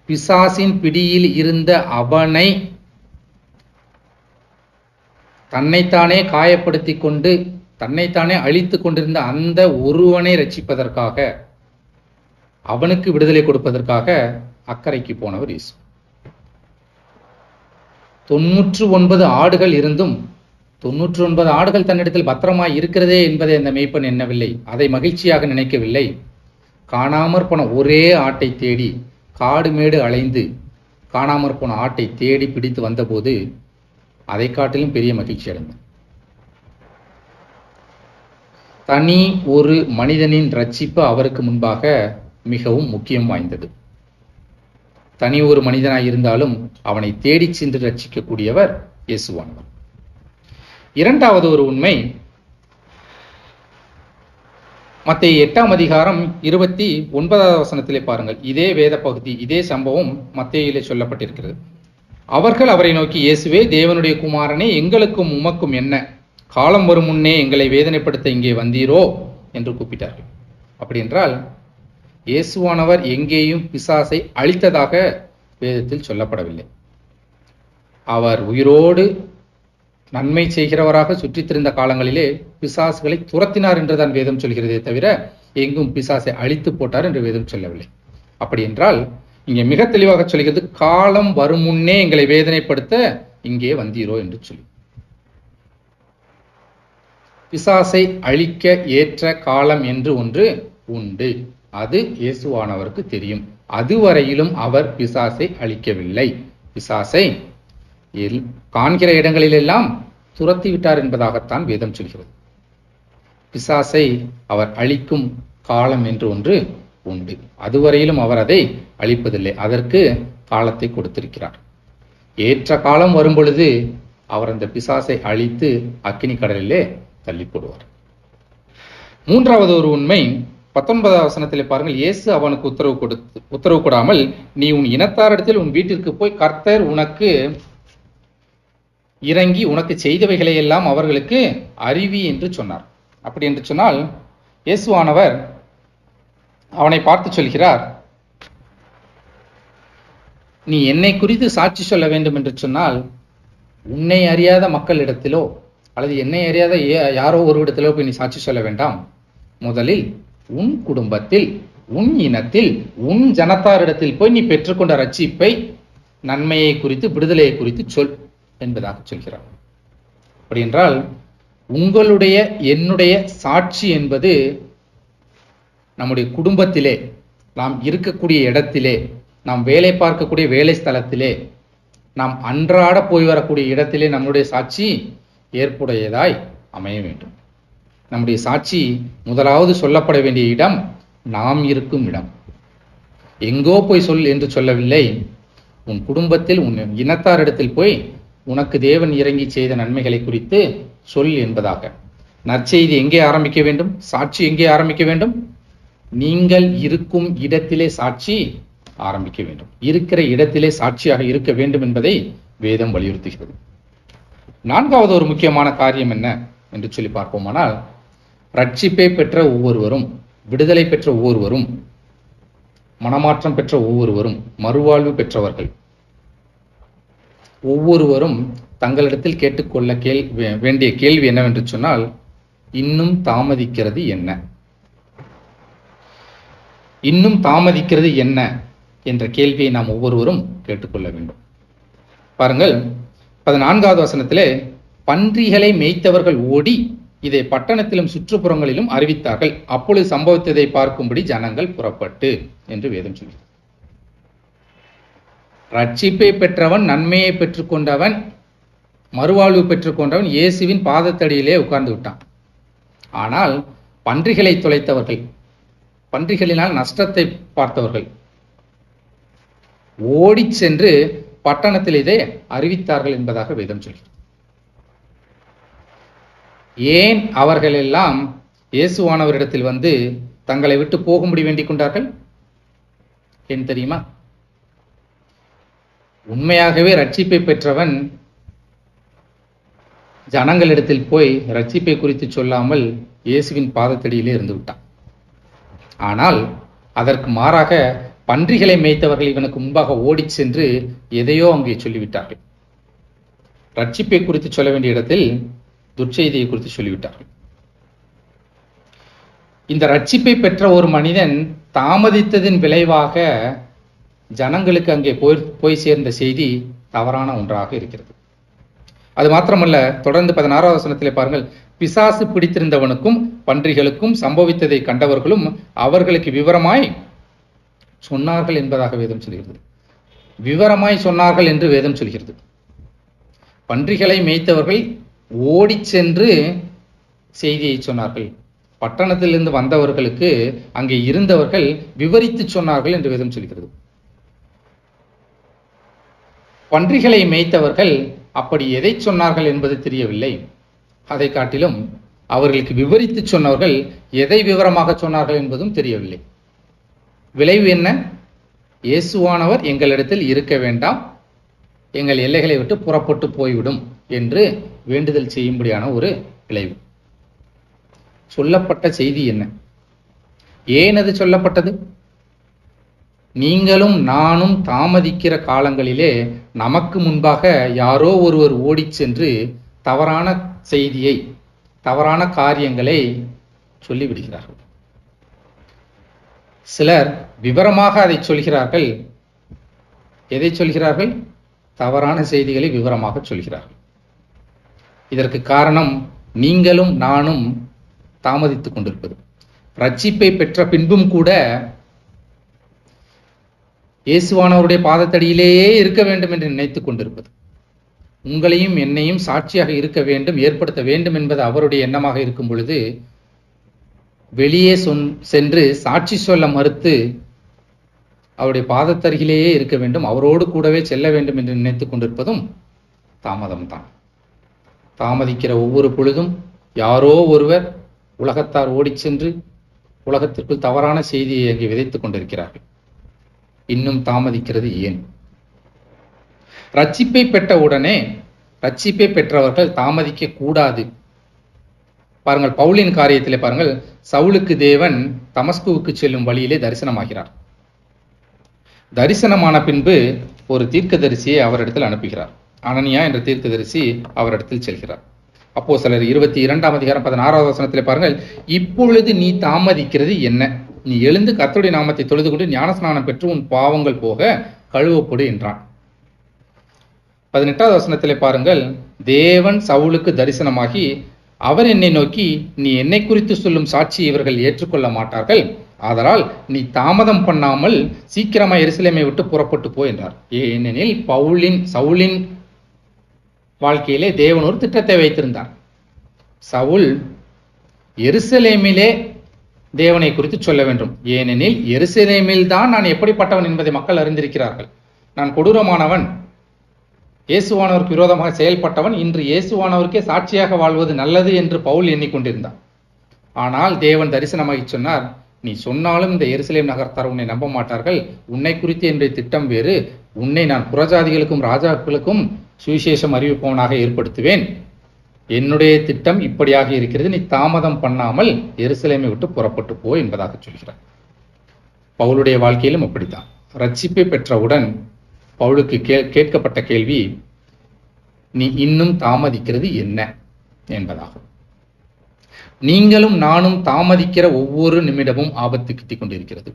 பிசாசின் பிடியில் இருந்த அவனை தன்னைத்தானே காயப்படுத்தி கொண்டு தன்னைத்தானே அழித்து கொண்டிருந்த அந்த ஒருவனை ரட்சிப்பதற்காக, அவனுக்கு விடுதலை கொடுப்பதற்காக அக்கறைக்கு போனவர் இயேசு. 99 ஆடுகள் இருந்தும் 99 ஆடுகள் தன்னிடத்தில் பத்திரமாய் இருக்கிறதே என்பதை அந்த மேய்ப்பன் எண்ணவில்லை, அதை மகிழ்ச்சியாக நினைக்கவில்லை. காணாமற் போன ஒரே ஆட்டை தேடி காடு மேடு அலைந்து காணாமற் போன ஆட்டை தேடி பிடித்து வந்தபோது அதை காட்டிலும் பெரிய மகிழ்ச்சி அடைந்தார். தனி ஒரு மனிதனின் ரட்சிப்பு அவருக்கு முன்பாக மிகவும் முக்கியம் வாய்ந்தது. தனி ஒரு மனிதனாய் இருந்தாலும் அவனை தேடி சென்று ரட்சிக்கக்கூடியவர் இயேசுவானவர். இரண்டாவது ஒரு உண்மை, மத்தேயு 8ஆம் அதிகாரம் 29வது வசனத்திலே பாருங்கள். இதே வேத பகுதி, இதே சம்பவம் மத்தேயிலே சொல்லப்பட்டிருக்கிறது. அவர்கள் அவரை நோக்கி, இயேசுவே தேவனுடைய குமாரனே, எங்களுக்கும் உமக்கும் என்ன? காலம் வரும் முன்னே எங்களை வேதனைப்படுத்த இங்கே வந்தீரோ என்று கூப்பிட்டார்கள். அப்படி என்றால் இயேசுவானவர் எங்கேயும் பிசாசை அழித்ததாக வேதத்தில் சொல்லப்படவில்லை. அவர் உயிரோடு நன்மை செய்கிறவராக சுற்றித் திரிந்த காலங்களிலே பிசாசுகளை துரத்தினார் என்றுதான் வேதம் சொல்கிறதே தவிர எங்கும் பிசாசை அழித்து போட்டார் என்று வேதம் சொல்லவில்லை. அப்படி என்றால் இங்கே மிக தெளிவாக சொல்கிறது, காலம் வரும் முன்னே எங்களை வேதனைப்படுத்த இங்கே வந்தீரோ என்று சொல்லி. பிசாசை அழிக்க ஏற்ற காலம் என்று ஒன்று உண்டு, அது இயேசுவானவருக்கு தெரியும். அதுவரையிலும் அவர் பிசாசை அழிக்கவில்லை. பிசாசை காண்கிற இடங்களிலெல்லாம் துரத்தி விட்டார் என்பதாகத்தான் வேதம் சொல்கிறது. பிசாசை அவர் அழிக்கும் காலம் என்று ஒன்று உண்டு, அதுவரையிலும் அவர் அதை அழிப்பதில்லை. அதற்கு காலத்தை கொடுத்திருக்கிறார். ஏற்ற காலம் வரும் பொழுது அவர் அந்த பிசாசை அழித்து அக்கினி கடலிலே தள்ளி போடுவார். மூன்றாவது ஒரு உண்மை 19வது வசனத்திலே பாருங்கள். இயேசு அவனுக்கு உத்தரவு கொடாமல், நீ உன் இனத்தாரிடத்தில் உன் வீட்டிற்கு போய் கர்த்தர் உனக்கு இறங்கி உனக்கு செய்தவைகளை எல்லாம் அவர்களுக்கு அறிவி என்று சொன்னார். அப்படி என்று சொன்னால் இயேசுவானவர் அவனை பார்த்து சொல்கிறார், நீ என்னை குறித்து சாட்சி சொல்ல வேண்டும் என்று சொன்னால் உன்னை அறியாத மக்களிடத்திலோ அல்லது என்னை அறியாத யாரோ ஒரு இடத்திலோ போய் நீ சாட்சி சொல்ல வேண்டாம். முதலில் உன் குடும்பத்தில், உன் இனத்தில், உன் ஜனத்தாரிடத்தில் போய் நீ பெற்றுக்கொண்ட ரட்சிப்பை, நன்மையை குறித்து, விடுதலையை குறித்து சொல் என்பதாக சொல்கிறார். அப்படி என்றால் உங்களுடைய என்னுடைய சாட்சி என்பது நம்முடைய குடும்பத்திலே, நாம் இருக்கக்கூடிய இடத்திலே, நாம் வேலை பார்க்கக்கூடிய வேலை ஸ்தலத்திலே, நாம் அன்றாட போய் வரக்கூடிய இடத்திலே நம்முடைய சாட்சி ஏற்புடையதாய் அமைய வேண்டும். நம்முடைய சாட்சி முதலாவது சொல்லப்பட வேண்டிய இடம் நாம் இருக்கும் இடம். எங்கோ போய் சொல் என்று சொல்லவில்லை. உன் குடும்பத்தில், உன் இனத்தாரிடத்தில் போய் உனக்கு தேவன் இறங்கி செய்த நன்மைகளை குறித்து சொல் என்பதாக. நற்செய்தி எங்கே ஆரம்பிக்க வேண்டும்? சாட்சி எங்கே ஆரம்பிக்க வேண்டும்? நீங்கள் இருக்கும் இடத்திலே சாட்சி ஆரம்பிக்க வேண்டும். இருக்கிற இடத்திலே சாட்சியாக இருக்க வேண்டும் என்பதை வேதம் வலியுறுத்துகிறது. நான்காவது ஒரு முக்கியமான காரியம் என்ன என்று சொல்லி பார்ப்போமானால், ரட்சிப்பை பெற்ற ஒவ்வொருவரும், விடுதலை பெற்ற ஒவ்வொருவரும், மனமாற்றம் பெற்ற ஒவ்வொருவரும், மறுவாழ்வு பெற்றவர்கள் ஒவ்வொருவரும் தங்களிடத்தில் கேட்டுக்கொள்ள வேண்டிய கேள்வி என்னவென்று சொன்னால், இன்னும் தாமதிக்கிறது என்ன? இன்னும் தாமதிக்கிறது என்ன என்ற கேள்வியை நாம் ஒவ்வொருவரும் கேட்டுக்கொள்ள வேண்டும். பாருங்கள், 14வது வசனத்திலே, பன்றிகளை மேய்த்தவர்கள் ஓடி இதை பட்டணத்திலும் சுற்றுப்புறங்களிலும் அறிவித்தார்கள். அப்பொழுது சம்பவித்ததை பார்க்கும்படி ஜனங்கள் புறப்பட்டு என்று வேதம் சொல்கிறது. ரட்சிப்பை பெற்றவன், நன்மையை பெற்றுக்கொண்டவன், மறுவாழ்வு பெற்றுக்கொண்டவன் இயேசுவின் பாதத்தடியிலே உட்கார்ந்து விட்டான். ஆனால் பன்றிகளை தொலைத்தவர்கள், பன்றிகளினால் நஷ்டத்தை பார்த்தவர்கள் ஓடி சென்று பட்டணத்தில் இதை அறிவித்தார்கள் என்பதாக வேதம் சொல்கிறது. ஏன் அவர்கள் எல்லாம் இயேசுவானவரிடத்தில் வந்து தங்களை விட்டு போகும்படி வேண்டிக் கொண்டார்கள்? ஏன் தெரியுமா? உண்மையாகவே ரட்சிப்பை பெற்றவன் ஜனங்களிடத்தில் போய் ரட்சிப்பை குறித்து சொல்லாமல் இயேசுவின் பாதத்தடியிலே இருந்து விட்டான். ஆனால் அதற்கு மாறாக பன்றிகளை மேய்த்தவர்கள் இவனுக்கு முன்பாக ஓடி சென்று எதையோ அங்கே சொல்லிவிட்டார்கள். ரட்சிப்பை குறித்து சொல்ல வேண்டிய இடத்தில் துர்ச்செய்தியை குறித்து சொல்லிவிட்டார்கள். இந்த ரட்சிப்பை பெற்ற ஒரு மனிதன் தாமதித்ததின் விளைவாக ஜனங்களுக்கு அங்கே போய் சேர்ந்த செய்தி தவறான ஒன்றாக இருக்கிறது. அது மாத்திரமல்ல, தொடர்ந்து 16வது வசனத்திலே பாருங்கள், பிசாசு பிடித்திருந்தவனுக்கும் பன்றிகளுக்கும் சம்பவித்ததை கண்டவர்களும் அவர்களுக்கு விவரமாய் சொன்னார்கள் என்பதாக வேதம் சொல்கிறது. விவரமாய் சொன்னார்கள் என்று வேதம் சொல்கிறது. பன்றிகளை மேய்த்தவர்கள் ஓடி சென்று செய்தியை சொன்னார்கள். பட்டணத்திலிருந்து வந்தவர்களுக்கு அங்கே இருந்தவர்கள் விவரித்து சொன்னார்கள் என்று வேதம் சொல்கிறது. பன்றிகளை மேய்த்தவர்கள் அப்படி எதை சொன்னார்கள் என்பது தெரியவில்லை. அதை காட்டிலும் அவர்களுக்கு விவரித்து சொன்னவர்கள் எதை விவரமாக சொன்னார்கள் என்பதும் தெரியவில்லை. விளைவு என்ன? இயேசுவானவர் எங்களிடத்தில் இருக்க வேண்டாம், எங்கள் எல்லைகளை விட்டு புறப்பட்டு போய்விடும் என்று வேண்டுதல் செய்யும்படியான ஒரு விளைவு. சொல்லப்பட்ட செய்தி என்ன? ஏன் அது சொல்லப்பட்டது? நீங்களும் நானும் தாமதிக்கிற காலங்களிலே நமக்கு முன்பாக யாரோ ஒருவர் ஓடி சென்று தவறான செய்தியை, தவறான காரியங்களை சொல்லிவிடுகிறார்கள். சிலர் விவரமாக அதை சொல்கிறார்கள். எதை சொல்கிறார்கள்? தவறான செய்திகளை விவரமாக சொல்கிறார்கள். இதற்கு காரணம் நீங்களும் நானும் தாமதித்துக் கொண்டிருப்பது. ரட்சிப்பை பெற்ற பின்பும் கூட இயேசுவானவருடைய பாதத்தடியிலேயே இருக்க வேண்டும் என்று நினைத்துக் கொண்டிருப்பது. உங்களையும் என்னையும் சாட்சியாக இருக்க வேண்டும், ஏற்படுத்த வேண்டும் என்பது அவருடைய எண்ணமாக இருக்கும் பொழுது வெளியே சென்று சாட்சி சொல்ல மறுத்து அவருடைய பாதத்தருகிலேயே இருக்க வேண்டும், அவரோடு கூடவே செல்ல வேண்டும் என்று நினைத்துக் கொண்டிருப்பதும் தாமதம்தான். தாமதிக்கிற ஒவ்வொரு பொழுதும் யாரோ ஒருவர் உலகத்தார் ஓடி சென்று உலகத்திற்குள் தவறான செய்தியை அங்கே விதைத்துக் கொண்டிருக்கிறார்கள். இன்னும் தாமதிக்கிறது ஏன்? ரட்சிப்பை பெற்ற உடனே, ரட்சிப்பை பெற்றவர்கள் தாமதிக்க கூடாது. பாருங்கள், பவுலின் காரியத்திலே பாருங்கள், சவுலுக்கு தேவன் தமஸ்குவுக்கு செல்லும் வழியிலே தரிசனமாகிறார். தரிசனமான பின்பு ஒரு தீர்க்கதரிசியை அவரிடத்தில் அனுப்புகிறார். அனனியா என்ற தீர்க்கதரிசி அவரிடத்தில் செல்கிறார். அப்போஸ்தலர் 22ஆம் அதிகாரம் 16வது வசனத்திலே பாருங்கள், இப்பொழுது நீ தாமதிக்கிறது என்ன? நீ எழுந்து கர்த்தருடைய நாமத்தை தொழுது கொண்டு ஞானஸ்நானம் பெற்று உன் பாவங்கள் போக கழுவப்படு என்றான். 18வது வசனத்திலே பாருங்கள், தேவன் சவுலுக்கு தரிசனமாகி அவர் என்னை நோக்கி, நீ என்னை குறித்து சொல்லும் சாட்சி இவர்கள் ஏற்றுக்கொள்ள மாட்டார்கள், ஆதலால் நீ தாமதம் பண்ணாமல் சீக்கிரமாக எருசலேமை விட்டு புறப்பட்டு போ என்றார். ஏனெனில் சவுலின் வாழ்க்கையிலே தேவன் ஒரு திட்டத்தை வைத்திருந்தார். சவுல் எருசலேமிலே தேவனை குறித்து சொல்ல வேண்டும். ஏனெனில் எருசலேமில் தான் நான் எப்படிப்பட்டவன் என்பதை மக்கள் அறிந்திருக்கிறார்கள். நான் கொடூரமானவன், இயேசுவானவருக்கு விரோதமாக செயல்பட்டவன், இன்று இயேசுவானவருக்கே சாட்சியாக வாழ்வது நல்லது என்று பவுல் எண்ணிக்கொண்டிருந்தான். ஆனால் தேவன் தரிசனமாகி சொன்னார், நீ சொன்னாலும் இந்த எருசலேம் நகரத்தார் உன்னை நம்ப மாட்டார்கள். உன்னை குறித்து என்னுடைய திட்டம் வேறு. உன்னை நான் புறஜாதிகளுக்கும் ராஜாக்களுக்கும் சுவிசேஷம் அறிவிப்பவனாக ஏற்படுத்துவேன். என்னுடைய திட்டம் இப்படியாக இருக்கிறது. நீ தாமதம் பண்ணாமல் எருசலேமை விட்டு புறப்பட்டு போ என்பதாக சொல்கிறார். பவுலுடைய வாழ்க்கையிலும் அப்படித்தான். ரட்சிப்பை பெற்றவுடன் பவுலுக்கு கேட்கப்பட்ட கேள்வி, நீ இன்னும் தாமதிக்கிறது என்ன என்பதாகும். நீங்களும் நானும் தாமதிக்கிற ஒவ்வொரு நிமிடமும் ஆபத்து கிட்டிக் கொண்டிருக்கிறது.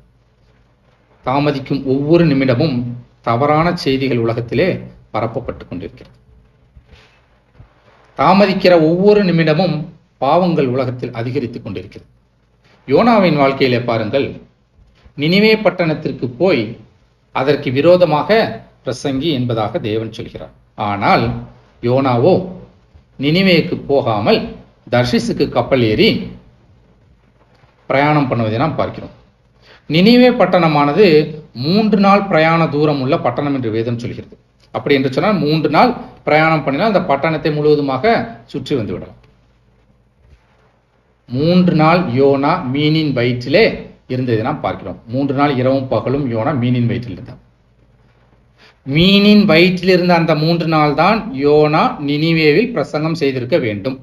தாமதிக்கும் ஒவ்வொரு நிமிடமும் தவறான செய்திகள் உலகத்திலே பரப்பப்பட்டு கொண்டிருக்கிறது. தாமதிக்கிற ஒவ்வொரு நிமிடமும் பாவங்கள் உலகத்தில் அதிகரித்துக் கொண்டிருக்கிறது. யோனாவின் வாழ்க்கையிலே பாருங்கள், நினிவே பட்டணத்திற்கு போய் அதற்கு விரோதமாக பிரசங்கி என்பதாக தேவன் சொல்கிறார். ஆனால் யோனாவோ நினிவேக்கு போகாமல் தர்ஷிசுக்கு கப்பல் ஏறி பிரயாணம் பண்ணுவதை நாம் பார்க்கிறோம். நினிவே பட்டணமானது 3 நாள் பிரயாண தூரம் உள்ள பட்டணம் என்று வேதம் சொல்கிறது. அப்படி என்று சொன்னால் 3 நாள் பிரயாணம் பண்ணினால் அந்த பட்டணத்தை முழுவதுமாக சுற்றி வந்து விடலாம். 3 நாள் யோனா மீனின் வயிற்றிலே இருந்ததை நாம் பார்க்கிறோம். 3 நாள் இரவும் பகலும் யோனா மீனின் வயிற்றில் இருந்தார். மீனின் வயிற்றில் இருந்த அந்த 3 நாள் தான் யோனா நினிவேவில் பிரசங்கம் செய்திருக்க வேண்டும்.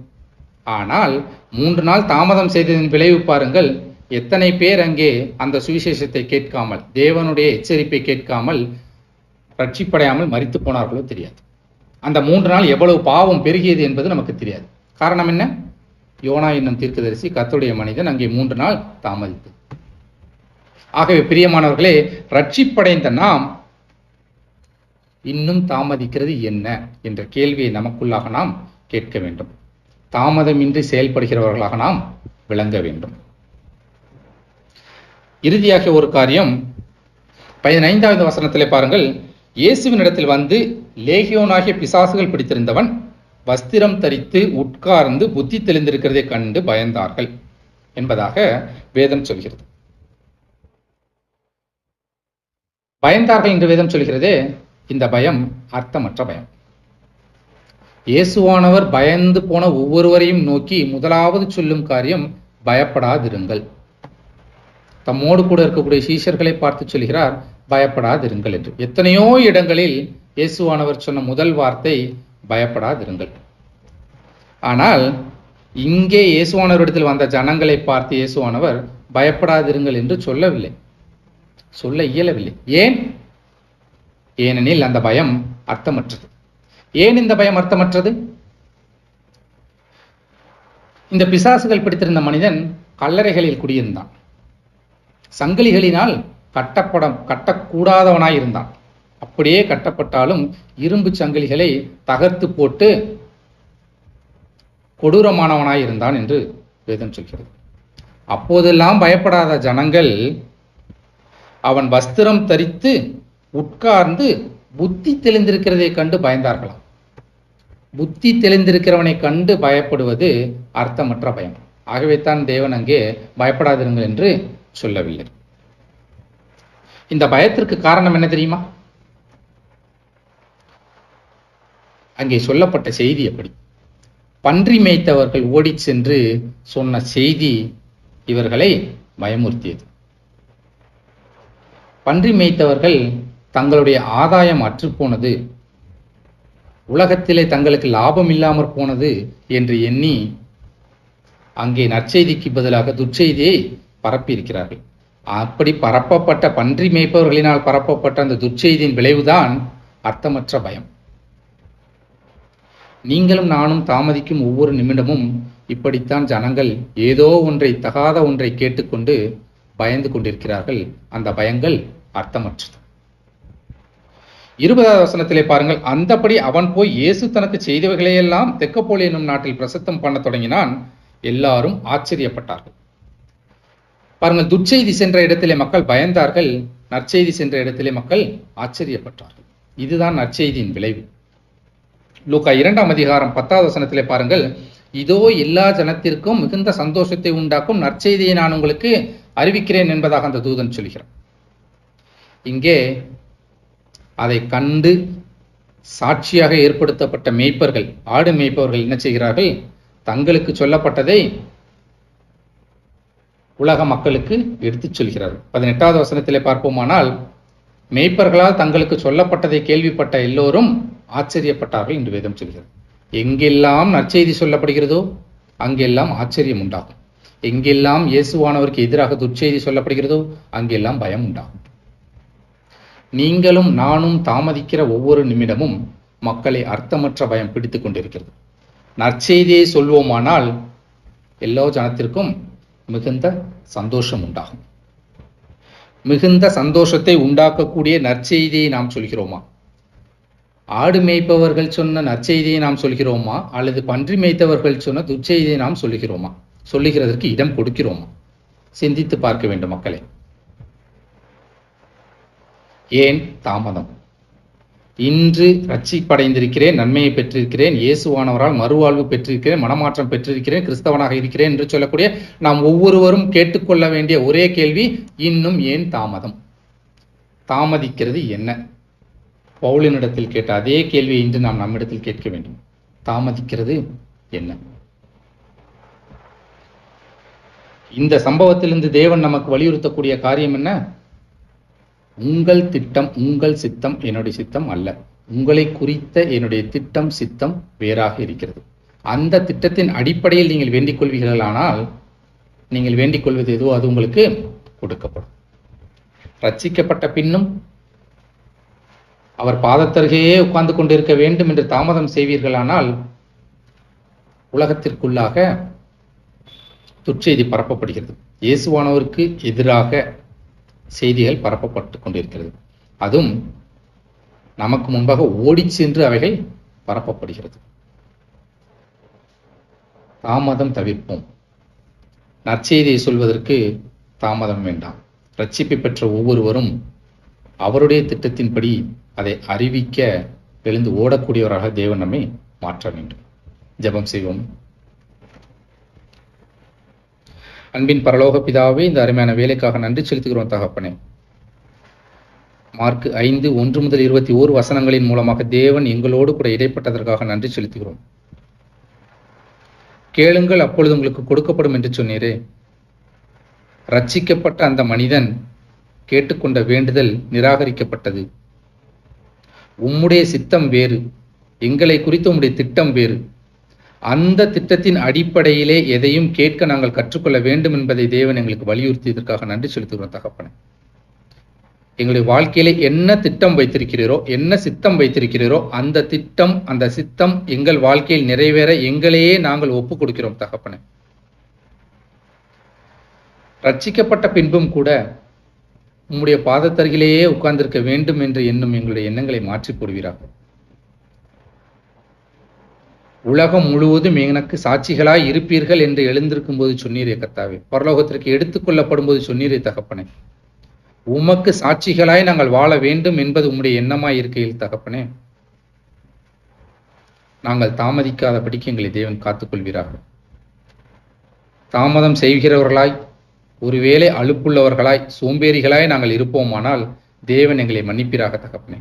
ஆனால் 3 நாள் தாமதம் செய்ததின் விளைவு பாருங்கள். எத்தனை பேர் அங்கே அந்த சுவிசேஷத்தை கேட்காமல், தேவனுடைய எச்சரிப்பை கேட்காமல், ரட்சிப்படையாமல் மரித்து போனார்களோ தெரியாது. அந்த 3 நாள் எவ்வளவு பாவம் பெருகியது என்பது நமக்கு தெரியாது. காரணம் என்ன? யோனா என்னும் தீர்க்கதரிசி, கர்த்தருடைய மனிதன் அங்கே 3 நாள் தாமதித்து. ஆகவே பிரியமானவர்களே, ரட்சிப்படைந்த நாம் இன்னும் தாமதிக்கிறது என்ன என்ற கேள்வியை நமக்குள்ளாக நாம் கேட்க வேண்டும். தாமதமின்றி செயல்படுகிறவர்களாக நாம் விளங்க வேண்டும். இறுதியாக ஒரு காரியம் 15வது வசனத்திலே பாருங்கள். இயேசுவின் இடத்தில் வந்து லேகியோனாகிய பிசாசுகள் பிடித்திருந்தவன் வஸ்திரம் தரித்து உட்கார்ந்து புத்தி தெளிந்திருக்கிறதை கண்டு பயந்தார்கள் என்பதாக வேதம் சொல்கிறது. பயந்தார்கள் என்று வேதம் சொல்கிறதே, இந்த பயம் அர்த்தமற்ற பயம். இயேசுவானவர் பயந்து போன ஒவ்வொருவரையும் நோக்கி முதலாவது சொல்லும் காரியம், பயப்படாதிருங்கள். தம்மோடு கூட இருக்கக்கூடிய சீஷர்களை பார்த்து சொல்கிறார், பயப்படாதிருங்கள் என்று. எத்தனையோ இடங்களில் இயேசுவானவர் சொன்ன முதல் வார்த்தை பயப்படாதிருங்கள். ஆனால் இங்கே இயேசுவானவரிடத்தில் வந்த ஜனங்களை பார்த்து இயேசுவானவர் பயப்படாதிருங்கள் என்று சொல்லவில்லை, சொல்ல இயலவில்லை. ஏன்? ஏனெனில் அந்த பயம் அர்த்தமற்றது. ஏன் இந்த பயம் அர்த்தமற்றது? இந்த பிசாசுகள் பிடித்திருந்த மனிதன் கல்லறைகளில் குடியிருந்தான். சங்கிலிகளினால் கட்டக்கூடாதவனாய் இருந்தான். அப்படியே கட்டப்பட்டாலும் இரும்பு சங்கிலிகளை தகர்த்து போட்டு கொடூரமானவனாய் இருந்தான் என்று வேதம் சொல்கிறது. அப்போதெல்லாம் பயப்படாத ஜனங்கள் அவன் வஸ்திரம் தரித்து உட்கார்ந்து புத்தி தெளிந்திருக்கிறதை கண்டு பயந்தார்களாம். புத்தி தெளிந்திருக்கிறவனை கண்டு பயப்படுவது அர்த்தமற்ற பயம். ஆகவே தான் தேவன் அங்கே பயப்படாதிருங்கள் என்று சொல்லவில்லை. இந்த பயத்திற்கு காரணம் என்ன தெரியுமா? அங்கே சொல்லப்பட்ட செய்தி எப்படி? பன்றி மேய்த்தவர்கள் ஓடி சென்று சொன்ன செய்தி இவர்களை பயமுறுத்தியது. பன்றி மேய்த்தவர்கள் தங்களுடைய ஆதாயம் அற்றுப்போனது, உலகத்திலே தங்களுக்கு லாபம் இல்லாமற் போனது என்று எண்ணி அங்கே நற்செய்திக்கு பதிலாக துர்ச்செய்தியை பரப்பியிருக்கிறார்கள். அப்படி பரப்பப்பட்ட பன்றி மேய்ப்பவர்களினால் பரப்பப்பட்ட அந்த துர்ச்செய்தியின் விளைவுதான் அர்த்தமற்ற பயம். நீங்களும் நானும் தாமதிக்கும் ஒவ்வொரு நிமிடமும் இப்படித்தான் ஜனங்கள் ஏதோ ஒன்றை, தகாத ஒன்றை கேட்டுக்கொண்டு பயந்து கொண்டிருக்கிறார்கள். அந்த பயங்கள் அர்த்தமற்றது. 20வது வசனத்திலே பாருங்கள். அந்தபடி அவன் போய் இயேசு தனக்கு செய்தவைகளையெல்லாம் தெக்கப்போலி என்னும் நாட்டில் பிரசித்தம் பண்ண தொடங்கினான். எல்லாரும் ஆச்சரியப்பட்டார்கள். பாருங்கள், துர்ச்செய்தி சென்ற இடத்திலே மக்கள் பயந்தார்கள், நற்செய்தி சென்ற இடத்திலே மக்கள் ஆச்சரியப்பட்டார்கள். இதுதான் நற்செய்தியின் விளைவு. லூக்கா 2ஆம் அதிகாரம் 10வது வசனத்திலே பாருங்கள். இதோ எல்லா ஜனத்திற்கும் மிகுந்த சந்தோஷத்தை உண்டாக்கும் நற்செய்தியை நான் உங்களுக்கு அறிவிக்கிறேன் என்பதாக அந்த தூதன் சொல்கிறான். இங்கே அதை கண்டு சாட்சியாக ஏற்படுத்தப்பட்ட மேய்ப்பர்கள், ஆடு மேய்ப்பவர்கள் என்ன செய்கிறார்கள்? தங்களுக்கு சொல்லப்பட்டதை உலக மக்களுக்கு எடுத்துச் சொல்கிறார்கள். 18வது வசனத்திலே பார்ப்போமானால், மேய்ப்பர்களால் தங்களுக்கு சொல்லப்பட்டதை கேள்விப்பட்ட எல்லோரும் ஆச்சரியப்பட்டார்கள் என்று வேதம் சொல்கிறது. எங்கெல்லாம் நற்செய்தி சொல்லப்படுகிறதோ அங்கெல்லாம் ஆச்சரியம் உண்டாகும். எங்கெல்லாம் இயேசுவானவருக்கு எதிராக துர்ச்செய்தி சொல்லப்படுகிறதோ அங்கெல்லாம் பயம் உண்டாகும். நீங்களும் நானும் தாமதிக்கிற ஒவ்வொரு நிமிடமும் மக்களை அர்த்தமற்ற பயம் பிடித்துக் கொண்டிருக்கிறது. நற்செய்தியை சொல்வோமானால் எல்லா ஜனத்திற்கும் மிகுந்த சந்தோஷம் உண்டாகும். மிகுந்த சந்தோஷத்தை உண்டாக்கக்கூடிய நற்செய்தியை நாம் சொல்கிறோமா? ஆடு மேய்ப்பவர்கள் சொன்ன நற்செய்தியை நாம் சொல்கிறோமா, அல்லது பன்றி மேய்த்தவர்கள் சொன்ன துர்ச்செய்தியை நாம் சொல்லுகிறோமா? சொல்லுகிறதற்கு இடம் கொடுக்கிறோமா? சிந்தித்து பார்க்க வேண்டும் மக்களே. ஏன் தாமதம்? இன்று ரட்சிப்படைந்திருக்கிறேன், நன்மையை பெற்றிருக்கிறேன், இயேசுவானவரால் மறுவாழ்வு பெற்றிருக்கிறேன், மனமாற்றம் பெற்றிருக்கிறேன், கிறிஸ்தவனாக இருக்கிறேன் என்று சொல்லக்கூடிய நாம் ஒவ்வொருவரும் கேட்டுக்கொள்ள வேண்டிய ஒரே கேள்வி, இன்னும் ஏன் தாமதம்? தாமதிக்கிறது என்ன? பவுலினிடத்தில் கேட்ட அதே கேள்வியை இன்று நாம் நம்மிடத்தில் கேட்க வேண்டும். தாமதிக்கிறது என்ன? இந்த சம்பவத்திலிருந்து தேவன் நமக்கு வலியுறுத்தக்கூடிய காரியம் என்ன? உங்கள் திட்டம், உங்கள் சித்தம் என்னுடைய சித்தம் அல்ல. உங்களை குறித்த என்னுடைய திட்டம், சித்தம் வேறாக இருக்கிறது. அந்த திட்டத்தின் அடிப்படையில் நீங்கள் வேண்டிக் கொள்வீர்களானால், நீங்கள் வேண்டிக் கொள்வது எதுவோ அது உங்களுக்கு கொடுக்கப்படும். ரட்சிக்கப்பட்ட பின்னும் அவர் பாதத்தருகே உட்கார்ந்து கொண்டிருக்க வேண்டும் என்று தாமதம் செய்வீர்களானால், உலகத்திற்குள்ளாக துர்ச்செய்தி பரப்பப்படுகிறது. இயேசுவானவருக்கு எதிராக செய்திகள் பரப்பப்பட்டு கொண்டிருக்கிறது. அதுவும் நமக்கு முன்பாக ஓடி சென்று அவைகள் பரப்பப்படுகிறது. தாமதம் தவிர்ப்போம். நற்செய்தியை சொல்வதற்கு தாமதம் வேண்டாம். ரட்சிப்பை பெற்ற ஒவ்வொருவரும் அவருடைய திட்டத்தின்படி அதை அறிவிக்க எழுந்து ஓடக்கூடியவராக தேவன் நம்மை மாற்ற வேண்டும். ஜெபம் செய்வோம். அன்பின் பரலோக பிதாவே, இந்த அருமையான வேலைக்காக நன்றி செலுத்துகிறோம் தகப்பனே. மார்க் 5:1-21 வசனங்களின் மூலமாக தேவன் எங்களோடு கூட இடைப்பட்டதற்காக நன்றி செலுத்துகிறோம். கேளுங்கள் அப்பொழுது உங்களுக்கு கொடுக்கப்படும் என்று சொன்னீரே. ரட்சிக்கப்பட்ட அந்த மனிதன் கேட்டுக்கொண்ட வேண்டுதல் நிராகரிக்கப்பட்டது. உம்முடைய சித்தம் வேறு, எங்களை குறித்து உம்முடைய திட்டம் வேறு. அந்த திட்டத்தின் அடிப்படையிலே எதையும் கேட்க நாங்கள் கற்றுக்கொள்ள வேண்டும் என்பதை தேவன் எங்களுக்கு வலியுறுத்தியதற்காக நன்றி செலுத்துகிறோம் தகப்பனே. எங்களுடைய வாழ்க்கையில என்ன திட்டம் வைத்திருக்கிறீரோ, என்ன சித்தம் வைத்திருக்கிறீரோ, அந்த திட்டம், அந்த சித்தம் எங்கள் வாழ்க்கையில் நிறைவேற எங்களையே நாங்கள் ஒப்புக் கொடுக்கிறோம் தகப்பனே. ரட்சிக்கப்பட்ட பின்பும் கூட உம்முடைய பாதத்தருகிலேயே உட்கார்ந்திருக்க வேண்டும் என்று எண்ணும் எங்களுடைய எண்ணங்களை மாற்றி போடுவீராக. உலகம் முழுவதும் எனக்கு சாட்சிகளாய் இருப்பீர்கள் என்று எழுந்திருக்கும் போது சொன்னீரே கர்த்தாவே. பரலோகத்திற்கு எடுத்துக்கொள்ளப்படும் போது சொன்னீரே தகப்பனே. உமக்கு சாட்சிகளாய் நாங்கள் வாழ வேண்டும் என்பது உம்முடைய எண்ணமாய் இருக்கையில் தகப்பனே, நாங்கள் தாமதிக்காதபடிக்கு எங்களை தேவன் காத்துக்கொள்வீராக. தாமதம் செய்கிறவர்களாய், ஒருவேளை அலுப்புள்ளவர்களாய், சோம்பேறிகளாய் நாங்கள் இருப்போமானால் தேவன் எங்களை மன்னிப்பீராக தகப்பனே.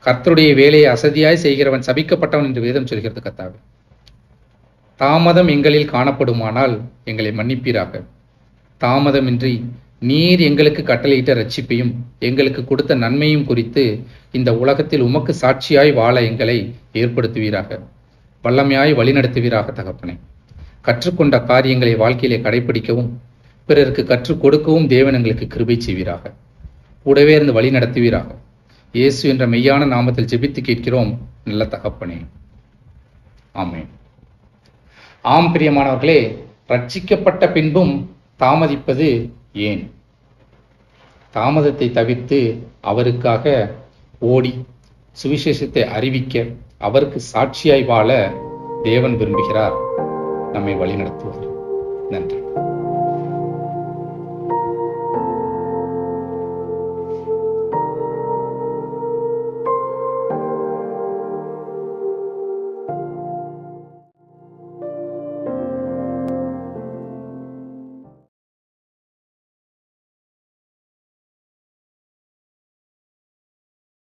கர்த்தருடைய வேலையை அசதியாய் செய்கிறவன் சபிக்கப்பட்டவன் என்று வேதம் சொல்கிறது கர்த்தாவே. தாமதம் எங்களில் காணப்படுமானால் எங்களை மன்னிப்பீராக. தாமதமின்றி நீர் எங்களுக்கு கட்டளையிட்ட ரட்சிப்பையும் எங்களுக்கு கொடுத்த நன்மையும் குறித்து இந்த உலகத்தில் உமக்கு சாட்சியாய் வாழ எங்களை ஏற்படுத்துவீராக. வல்லமையாய் வழிநடத்துவீராக தகப்பனே. கற்றுக்கொண்ட காரியங்களை வாழ்க்கையிலே கடைபிடிக்கவும் பிறருக்கு கற்றுக் கொடுக்கவும் தேவன் எங்களுக்கு கிருபை செய்வீராக. கூடவே இருந்து வழி நடத்துவீராக. இயேசு என்ற மெய்யான நாமத்தில் ஜெபித்து கேட்கிறோம் நல்ல தகப்பனே, ஆமென். ஆம் பிரியமானவர்களே, ரட்சிக்கப்பட்ட பின்பும் தாமதிப்பது ஏன்? தாமதத்தை தவிர்த்து அவருக்காக ஓடி சுவிசேஷத்தை அறிவிக்க, அவருக்கு சாட்சியாய் வாழ தேவன் விரும்புகிறார். நம்மை வழிநடத்துவார். நன்றி.